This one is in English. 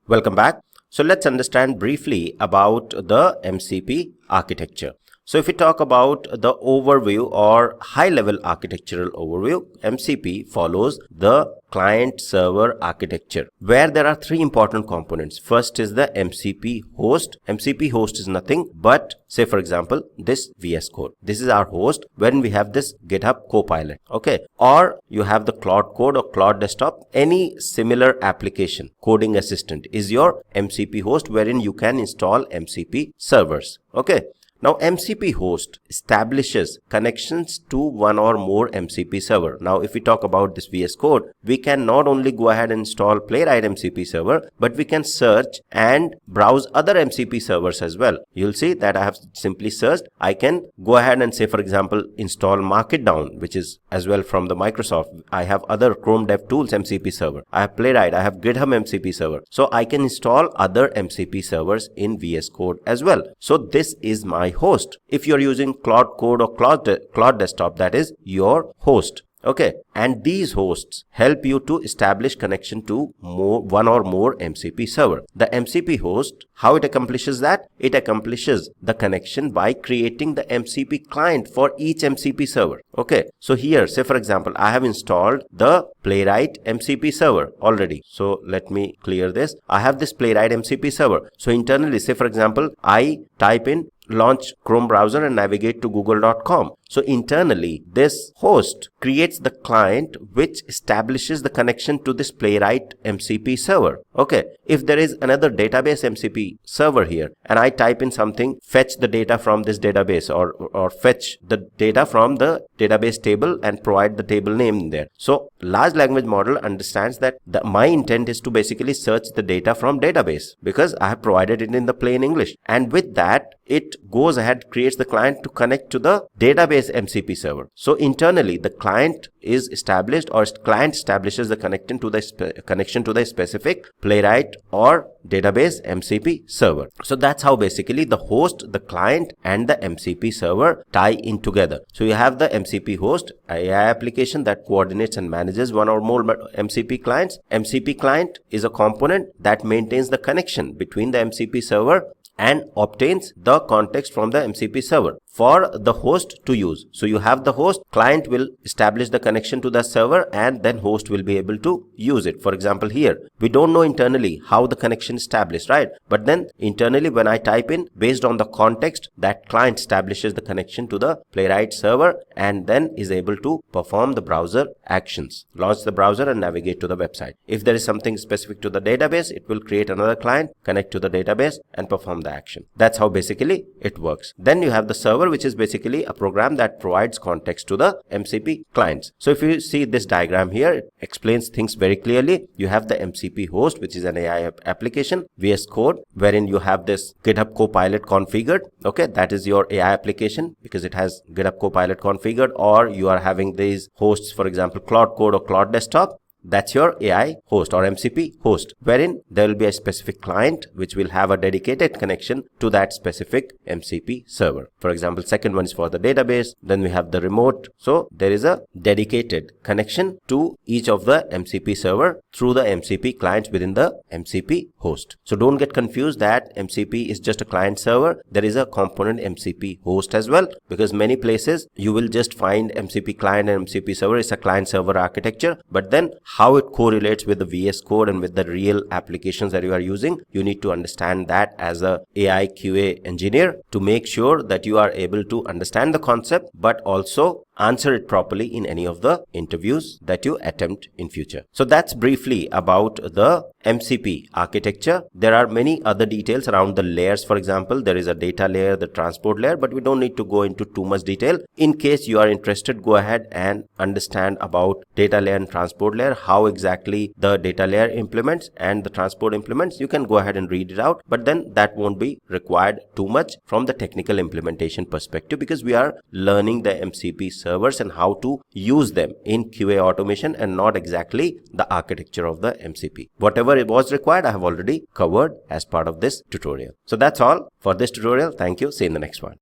Welcome back. So let's understand briefly about the MCP architecture. So if we talk about the overview or high-level architectural overview, MCP follows the client-server architecture, where there are three important components. First is the MCP host. MCP host is nothing but, say for example, this VS Code. This is our host wherein we have this GitHub Copilot, okay? Or you have the Claude Code or Claude Desktop. Any similar application, coding assistant, is your MCP host wherein you can install MCP servers, okay? Now, MCP host establishes connections to one or more MCP server. Now, if we talk about this VS Code, we can not only go ahead and install Playwright MCP server, but we can search and browse other MCP servers as well. You'll see that I have simply searched. I can go ahead and say, for example, install Markdown, which is as well from the Microsoft. I have other Chrome DevTools MCP server. I have Playwright. I have GitHub MCP server. So I can install other MCP servers in VS Code as well. So this is my host. If you're using Claude Code or Claude Desktop, that is your host. Okay, and these hosts help you to establish connection to one or more MCP server. The MCP host, how it accomplishes that? It accomplishes the connection by creating the MCP client for each MCP server. Okay, so here, say for example, I have installed the Playwright MCP server already. So let me clear this. I have this Playwright MCP server. So internally, say for example, I type in launch Chrome browser and navigate to google.com. So internally, this host creates the client which establishes the connection to this Playwright MCP server. Okay, if there is another database MCP server here and I type in something, fetch the data from this database or fetch the data from the database table and provide the table name there. So large language model understands that my intent is to basically search the data from database because I have provided it in the plain English. And with that, it goes ahead, creates the client to connect to the database MCP server. So internally, the client is established or client establishes the connection to the specific Playwright or database MCP server. So that's how basically the host, the client and the MCP server tie in together. So you have the MCP host, AI application that coordinates and manages one or more MCP clients. MCP client is a component that maintains the connection between the MCP server and obtains the context from the MCP server for the host to use. So you have the host, client will establish the connection to the server and then host will be able to use it. For example, here, we don't know internally how the connection is established, right? But then internally when I type in, based on the context, that client establishes the connection to the Playwright server and then is able to perform the browser actions, launch the browser and navigate to the website. If there is something specific to the database, it will create another client, connect to the database and perform the action. That's how basically it works. Then you have the server, which is basically a program that provides context to the MCP clients. So if you see this diagram here, it explains things very clearly. You have the MCP host, which is an AI application, VS Code, wherein you have this GitHub Copilot configured. Okay, that is your AI application because it has GitHub Copilot configured, or you are having these hosts, for example, Claude Code or Claude Desktop. That's your AI host or MCP host, wherein there will be a specific client which will have a dedicated connection to that specific MCP server. For example, second one is for the database. Then we have the remote. So there is a dedicated connection to each of the MCP server through the MCP clients within the MCP host. So don't get confused that MCP is just a client server. There is a component MCP host as well, because many places you will just find MCP client and MCP server is a client server architecture, but then how it correlates with the VS Code and with the real applications that you are using, you need to understand that as a AI QA engineer to make sure that you are able to understand the concept but also answer it properly in any of the interviews that you attempt in future. So that's briefly about the MCP architecture. There are many other details around the layers. For example, there is a data layer, the transport layer, but we don't need to go into too much detail. In case you are interested, go ahead and understand about data layer and transport layer, how exactly the data layer implements and the transport implements. You can go ahead and read it out, but then that won't be required too much from the technical implementation perspective because we are learning the MCP servers and how to use them in QA automation and not exactly the architecture of the MCP. Whatever it was required, I have already covered as part of this tutorial. So that's all for this tutorial. Thank you. See you in the next one.